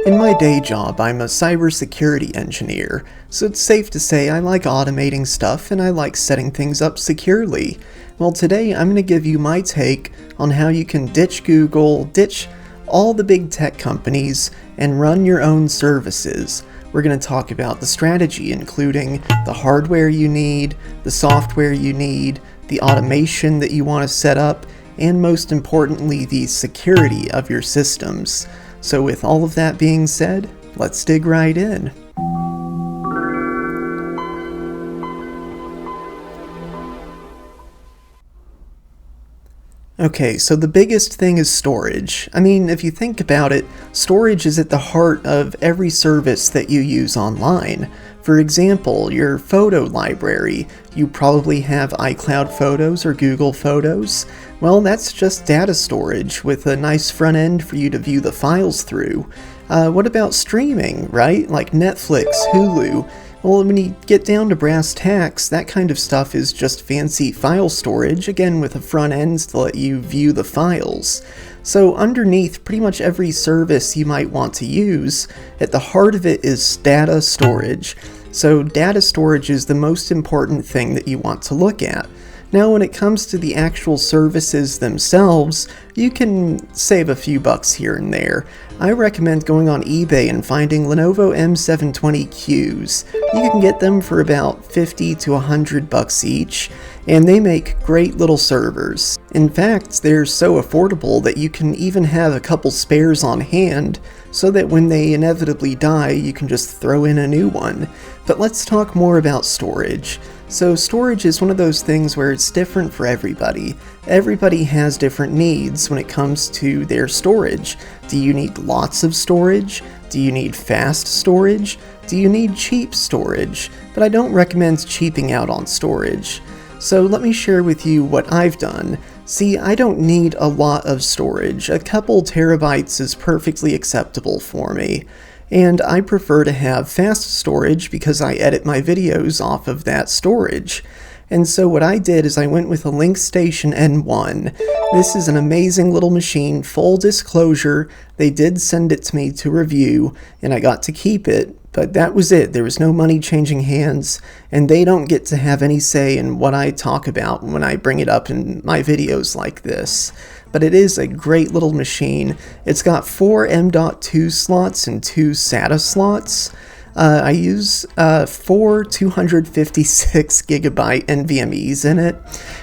In my day job, I'm a cybersecurity engineer, so it's safe to say I like automating stuff and I like setting things up securely. Well, today I'm going to give you my take on how you can ditch Google, ditch all the big tech companies, and run your own services. We're going to talk about the strategy, including the hardware you need, the software you need, the automation that you want to set up, and most importantly, the security of your systems. So with all of that being said, let's dig right in. Okay, so the biggest thing is storage. I mean, if you think about it, storage is at the heart of every service that you use online. For example, your photo library. You probably have iCloud Photos or Google Photos. Well, that's just data storage with a nice front end for you to view the files through. What about streaming, right? Like Netflix, Hulu. Well, when you get down to brass tacks, that kind of stuff is just fancy file storage, again with a front end to let you view the files. So underneath pretty much every service you might want to use, at the heart of it is data storage. So data storage is the most important thing that you want to look at. Now when it comes to the actual services themselves, you can save a few bucks here and there. I recommend going on eBay and finding Lenovo M720Qs. You can get them for about 50 to 100 bucks each, and they make great little servers. In fact, they're so affordable that you can even have a couple spares on hand, so that when they inevitably die, you can just throw in a new one. But let's talk more about storage. So storage is one of those things where it's different for everybody. Everybody has different needs when it comes to their storage. Do you need lots of storage? Do you need fast storage? Do you need cheap storage? But I don't recommend cheaping out on storage. So let me share with you what I've done. See, I don't need a lot of storage. A couple terabytes is perfectly acceptable for me. And I prefer to have fast storage because I edit my videos off of that storage. And so what I did is I went with a LinkStation N1. This is an amazing little machine, full disclosure. They did send it to me to review, and I got to keep it, but that was it. There was no money changing hands, and they don't get to have any say in what I talk about when I bring it up in my videos like this. But it is a great little machine. It's got 4 M.2 slots and 2 SATA slots. I use 4 256 gigabyte NVMe's in it,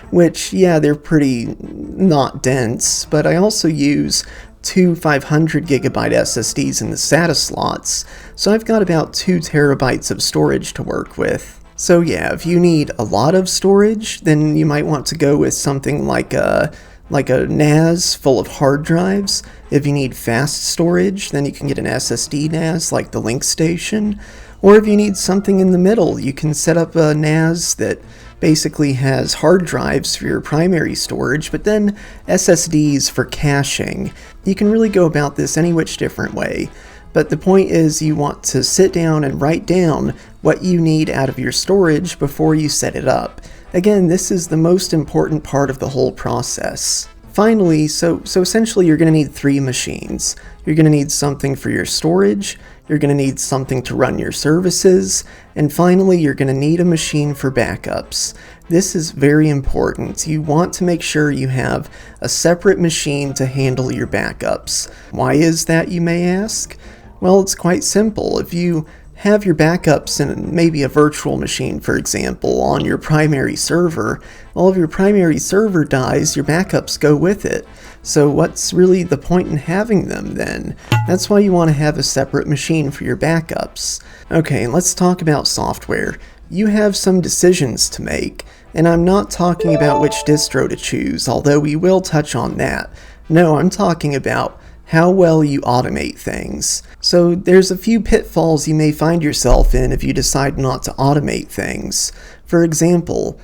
which, yeah, they're pretty not dense, but I also use 2 500 gigabyte SSDs in the SATA slots, so I've got about 2 terabytes of storage to work with. So yeah, if you need a lot of storage, then you might want to go with something like a NAS full of hard drives. If you need fast storage, then you can get an SSD NAS like the LinkStation. Or if you need something in the middle, you can set up a NAS that basically has hard drives for your primary storage, but then SSDs for caching. You can really go about this any which different way. But the point is you want to sit down and write down what you need out of your storage before you set it up. Again, this is the most important part of the whole process. Finally, so essentially you're going to need 3 machines. You're going to need something for your storage, you're going to need something to run your services, and finally you're going to need a machine for backups. This is very important. You want to make sure you have a separate machine to handle your backups. Why is that, you may ask? Well, it's quite simple. If you have your backups in maybe a virtual machine, for example, on your primary server, well, if your primary server dies, your backups go with it. So what's really the point in having them then? That's why you want to have a separate machine for your backups. Okay, let's talk about software. You have some decisions to make, and I'm not talking about which distro to choose, although we will touch on that. No, I'm talking about how well you automate things. So there's a few pitfalls you may find yourself in if you decide not to automate things. For example,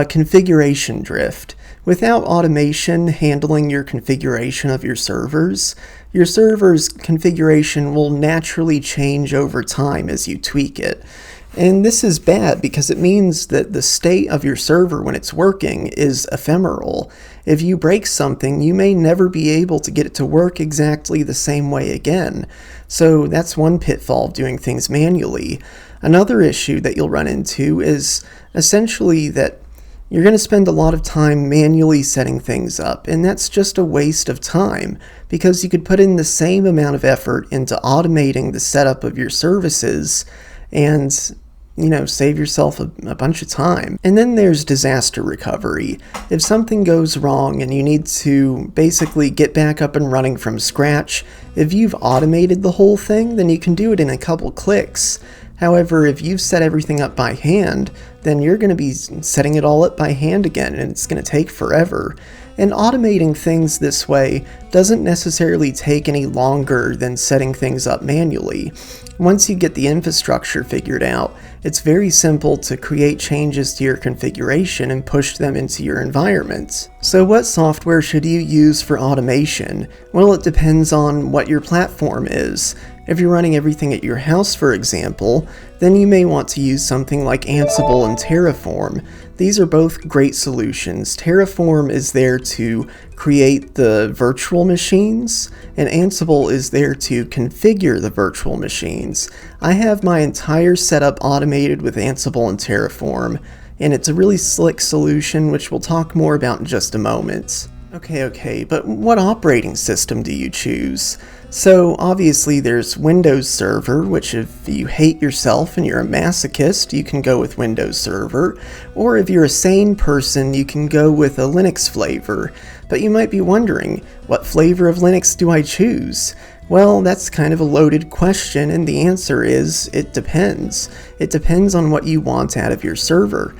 configuration drift. Without automation handling your configuration of your server's configuration will naturally change over time as you tweak it. And this is bad because it means that the state of your server when it's working is ephemeral. If you break something, you may never be able to get it to work exactly the same way again. So that's one pitfall of doing things manually. Another issue that you'll run into is essentially that you're going to spend a lot of time manually setting things up, and that's just a waste of time because you could put in the same amount of effort into automating the setup of your services and save yourself a bunch of time. And then there's disaster recovery. If something goes wrong and you need to basically get back up and running from scratch, if you've automated the whole thing, then you can do it in a couple clicks. However, if you've set everything up by hand, then you're going to be setting it all up by hand again, and it's going to take forever. And automating things this way doesn't necessarily take any longer than setting things up manually. Once you get the infrastructure figured out, it's very simple to create changes to your configuration and push them into your environment. So what software should you use for automation? Well, it depends on what your platform is. If you're running everything at your house, for example, then you may want to use something like Ansible and Terraform. These are both great solutions. Terraform is there to create the virtual machines, and Ansible is there to configure the virtual machines. I have my entire setup automated with Ansible and Terraform, and it's a really slick solution which we'll talk more about in just a moment. Okay, but what operating system do you choose? So obviously there's Windows Server, which if you hate yourself and you're a masochist, you can go with Windows Server, or if you're a sane person, you can go with a Linux flavor. But you might be wondering, what flavor of Linux do I choose? Well, that's kind of a loaded question, and the answer is, it depends. It depends on what you want out of your server.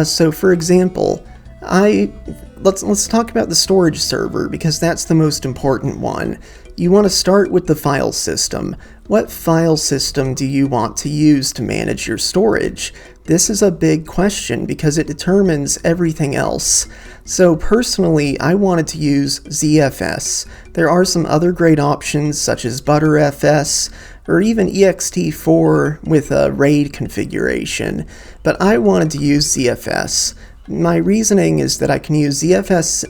So for example, let's talk about the storage server, because that's the most important one. You want to start with the file system. What file system do you want to use to manage your storage? This is a big question because it determines everything else. So personally, I wanted to use ZFS. There are some other great options such as Btrfs or even ext4 with a RAID configuration, but I wanted to use ZFS. My reasoning is that I can use ZFS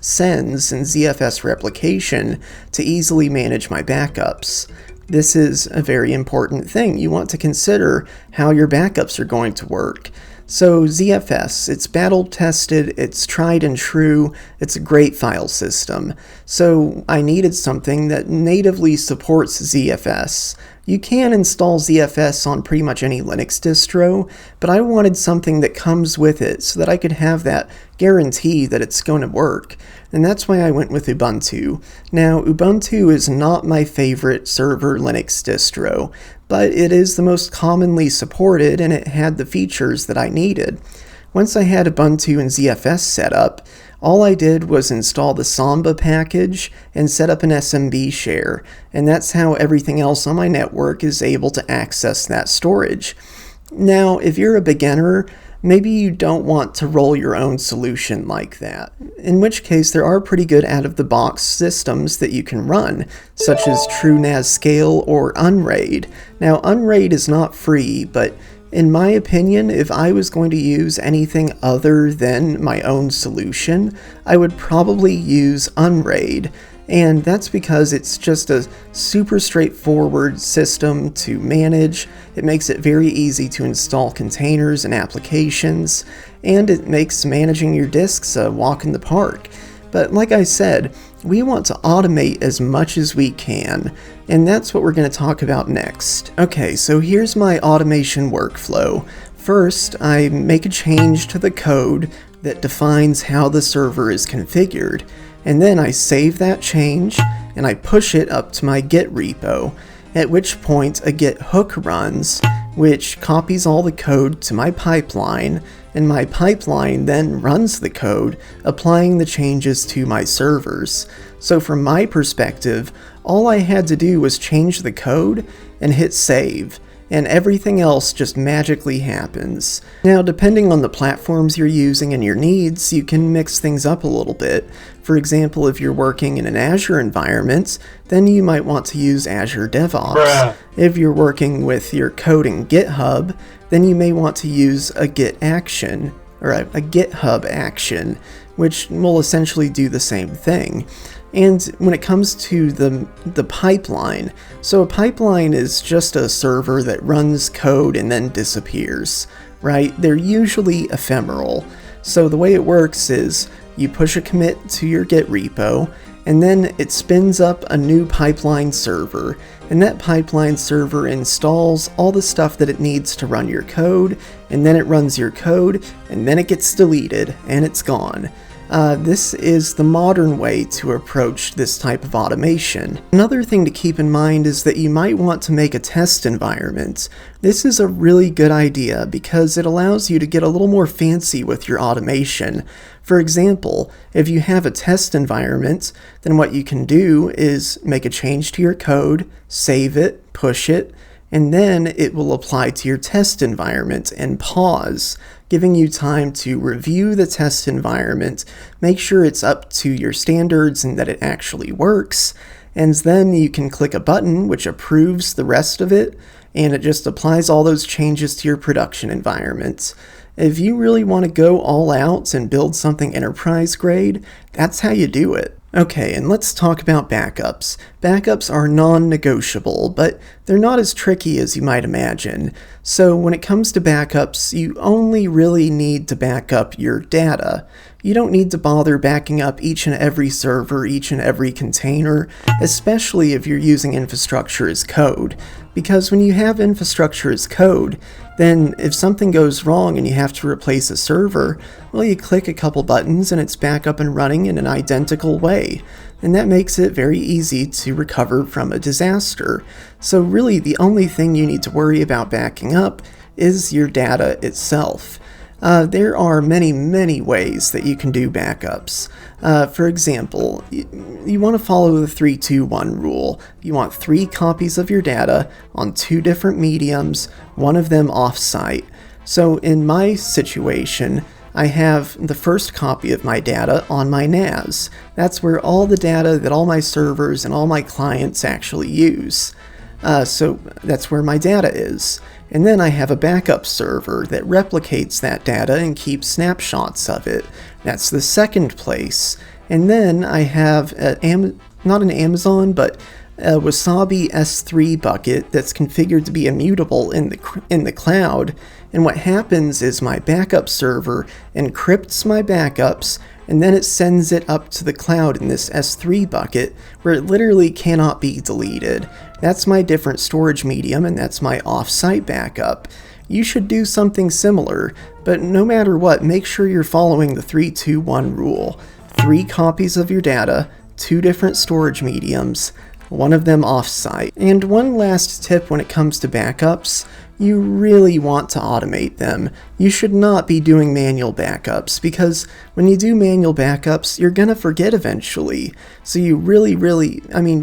sends and ZFS replication to easily manage my backups. This is a very important thing. You want to consider how your backups are going to work. So ZFS, it's battle tested, it's tried and true, it's a great file system. So I needed something that natively supports ZFS. You can install ZFS on pretty much any Linux distro, but I wanted something that comes with it so that I could have that guarantee that it's going to work. And that's why I went with Ubuntu. Now, Ubuntu is not my favorite server Linux distro, but it is the most commonly supported and it had the features that I needed. Once I had Ubuntu and ZFS set up, all I did was install the Samba package and set up an SMB share, and that's how everything else on my network is able to access that storage. Now, if you're a beginner, maybe you don't want to roll your own solution like that, in which case there are pretty good out-of-the-box systems that you can run, such as TrueNAS Scale or Unraid. Now, Unraid is not free, but in my opinion, if I was going to use anything other than my own solution, I would probably use Unraid. And that's because it's just a super straightforward system to manage. It makes it very easy to install containers and applications, and it makes managing your disks a walk in the park. But like I said, we want to automate as much as we can, and that's what we're going to talk about next. Okay, so here's my automation workflow. First, I make a change to the code that defines how the server is configured, and then I save that change and I push it up to my Git repo, at which point a Git hook runs, which copies all the code to my pipeline, and my pipeline then runs the code, applying the changes to my servers. So from my perspective, all I had to do was change the code and hit save, and everything else just magically happens. Now, depending on the platforms you're using and your needs, you can mix things up a little bit. For example, if you're working in an Azure environment, then you might want to use Azure DevOps. If you're working with your code in GitHub, then you may want to use a Git action, or a GitHub action, which will essentially do the same thing. And when it comes to the pipeline, so a pipeline is just a server that runs code and then disappears, right? They're usually ephemeral. So the way it works is you push a commit to your Git repo, and then it spins up a new pipeline server, and that pipeline server installs all the stuff that it needs to run your code, and then it runs your code, and then it gets deleted, and it's gone. This is the modern way to approach this type of automation. Another thing to keep in mind is that you might want to make a test environment. This is a really good idea because it allows you to get a little more fancy with your automation. For example, if you have a test environment, then what you can do is make a change to your code, save it, push it, and then it will apply to your test environment and pause, giving you time to review the test environment, make sure it's up to your standards and that it actually works, and then you can click a button which approves the rest of it, and it just applies all those changes to your production environment. If you really want to go all out and build something enterprise grade, that's how you do it. Okay, and let's talk about backups. Backups are non-negotiable, but they're not as tricky as you might imagine. So when it comes to backups, you only really need to back up your data. You don't need to bother backing up each and every server, each and every container, especially if you're using infrastructure as code. Because when you have infrastructure as code, then if something goes wrong and you have to replace a server, well, you click a couple buttons and it's back up and running in an identical way. And that makes it very easy to recover from a disaster. So really the only thing you need to worry about backing up is your data itself. There are many ways that you can do backups. For example, you want to follow the 3-2-1 rule. You want 3 copies of your data on 2 different mediums, one of them off-site. So in my situation, I have the first copy of my data on my NAS. That's where all the data that all my servers and all my clients actually use. So that's where my data is. And then I have a backup server that replicates that data and keeps snapshots of it. That's the second place. And then I have not an Amazon, but a Wasabi S3 bucket that's configured to be immutable in the cloud. And what happens is my backup server encrypts my backups, and then it sends it up to the cloud in this S3 bucket, where it literally cannot be deleted. That's my different storage medium, and that's my off-site backup. You should do something similar, but no matter what, make sure you're following the 3-2-1 rule. 3 copies of your data, 2 different storage mediums, one of them off-site. And one last tip when it comes to backups, you really want to automate them. You should not be doing manual backups, because when you do manual backups, you're gonna forget eventually. So you really, you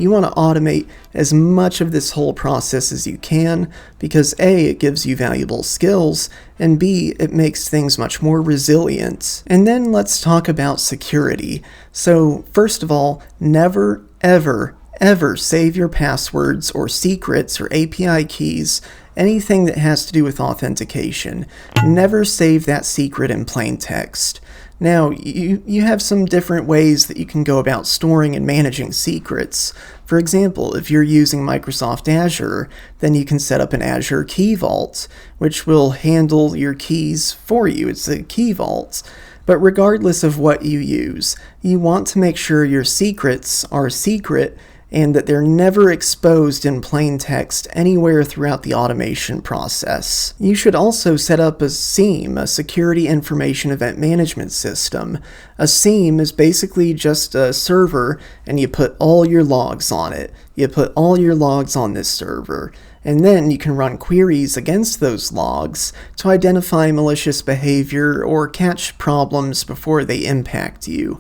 want to automate as much of this whole process as you can, because A, it gives you valuable skills, and B, it makes things much more resilient. And then let's talk about security. So first of all, never, ever save your passwords or secrets or API keys, anything that has to do with authentication. Never save that secret in plain text. Now, you have some different ways that you can go about storing and managing secrets. For example, if you're using Microsoft Azure, then you can set up an Azure Key Vault, which will handle your keys for you. It's a key vault. But regardless of what you use, you want to make sure your secrets are secret and that they're never exposed in plain text anywhere throughout the automation process. You should also set up a SIEM, a Security Information Event Management System. A SIEM is basically just a server, and you put all your logs on it. You put all your logs on this server, and then you can run queries against those logs to identify malicious behavior or catch problems before they impact you.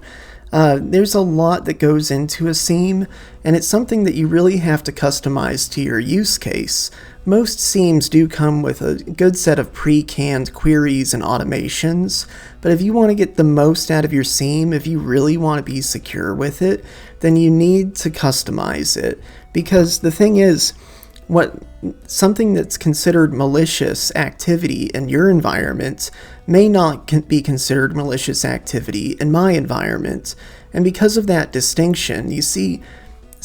There's a lot that goes into a SIEM, and it's something that you really have to customize to your use case. Most SIEMs do come with a good set of pre-canned queries and automations, but if you want to get the most out of your SIEM, if you really want to be secure with it, then you need to customize it. Because the thing is, something that's considered malicious activity in your environment may not be considered malicious activity in my environment. And because of that distinction, you see,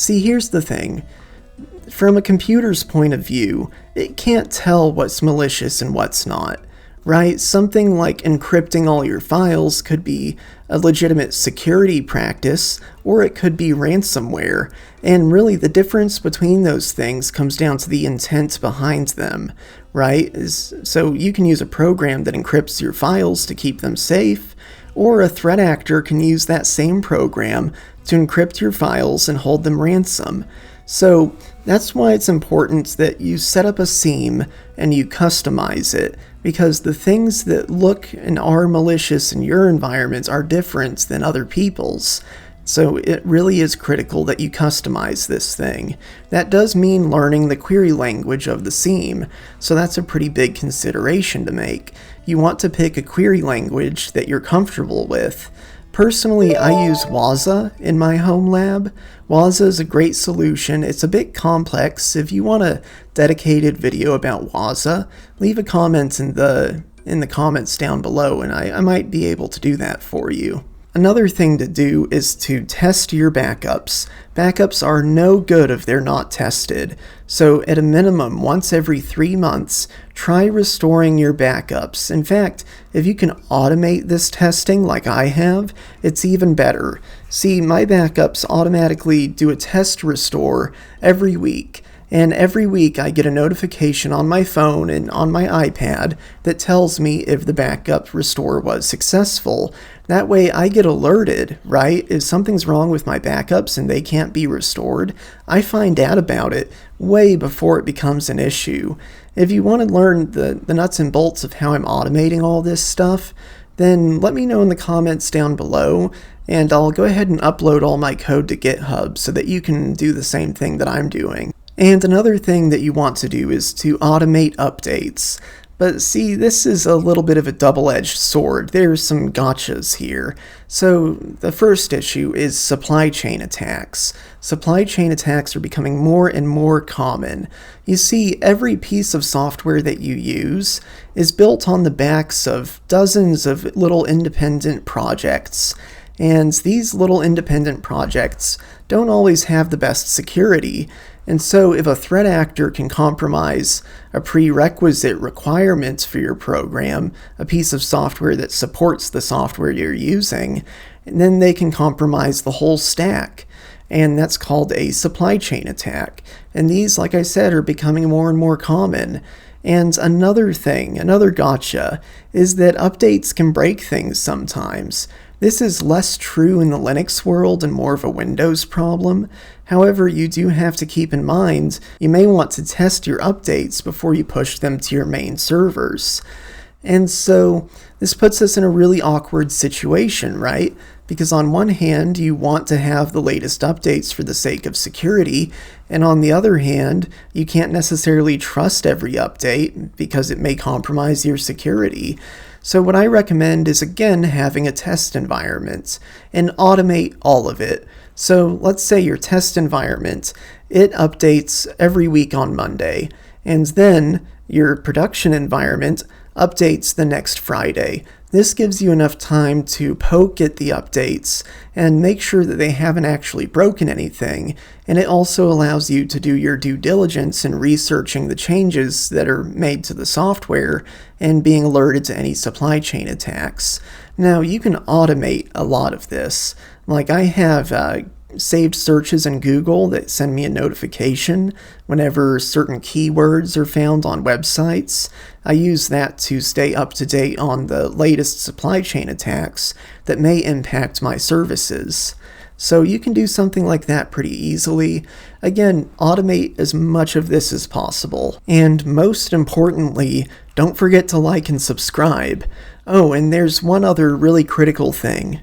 here's the thing. From a computer's point of view, it can't tell what's malicious and what's not, right? Something like encrypting all your files could be a legitimate security practice, or it could be ransomware. And really, the difference between those things comes down to the intent behind them, right? So you can use a program that encrypts your files to keep them safe, or a threat actor can use that same program to encrypt your files and hold them ransom. So that's why it's important that you set up a SIEM and you customize it, because the things that look and are malicious in your environment are different than other people's. So it really is critical that you customize this thing. That does mean learning the query language of the SIEM, so that's a pretty big consideration to make. You want to pick a query language that you're comfortable with. Personally, I use Waza in my home lab. Waza is a great solution. It's a bit complex. If you want a dedicated video about Waza, leave a comment in the comments down below, and I might be able to do that for you. Another thing to do is to test your backups. Backups are no good if they're not tested. So at a minimum, once every 3 months, try restoring your backups. In fact, if you can automate this testing like I have, it's even better. See, my backups automatically do a test restore every week. And every week I get a notification on my phone and on my iPad that tells me if the backup restore was successful. That way I get alerted, right? If something's wrong with my backups and they can't be restored, I find out about it way before it becomes an issue. If you want to learn the nuts and bolts of how I'm automating all this stuff, then let me know in the comments down below, and I'll go ahead and upload all my code to GitHub so that you can do the same thing that I'm doing. And another thing that you want to do is to automate updates. But see, this is a little bit of a double-edged sword. There's some gotchas here. So the first issue is supply chain attacks. Supply chain attacks are becoming more and more common. You see, every piece of software that you use is built on the backs of dozens of little independent projects. And these little independent projects don't always have the best security. And so if a threat actor can compromise a prerequisite requirement for your program, a piece of software that supports the software you're using, then they can compromise the whole stack. And that's called a supply chain attack. And these, like I said, are becoming more and more common. And another gotcha, is that updates can break things sometimes. This is less true in the Linux world and more of a Windows problem. However, you do have to keep in mind you may want to test your updates before you push them to your main servers. And so this puts us in a really awkward situation, right? Because on one hand, you want to have the latest updates for the sake of security, and on the other hand, you can't necessarily trust every update because it may compromise your security. So what I recommend is, again, having a test environment and automate all of it. So let's say your test environment, it updates every week on Monday, and then your production environment updates the next Friday. This gives you enough time to poke at the updates and make sure that they haven't actually broken anything, and it also allows you to do your due diligence in researching the changes that are made to the software and being alerted to any supply chain attacks. Now, you can automate a lot of this. Like I have saved searches in Google that send me a notification whenever certain keywords are found on websites. I use that to stay up to date on the latest supply chain attacks that may impact my services. So you can do something like that pretty easily. Again, automate as much of this as possible. And most importantly, don't forget to like and subscribe. Oh, and there's one other really critical thing.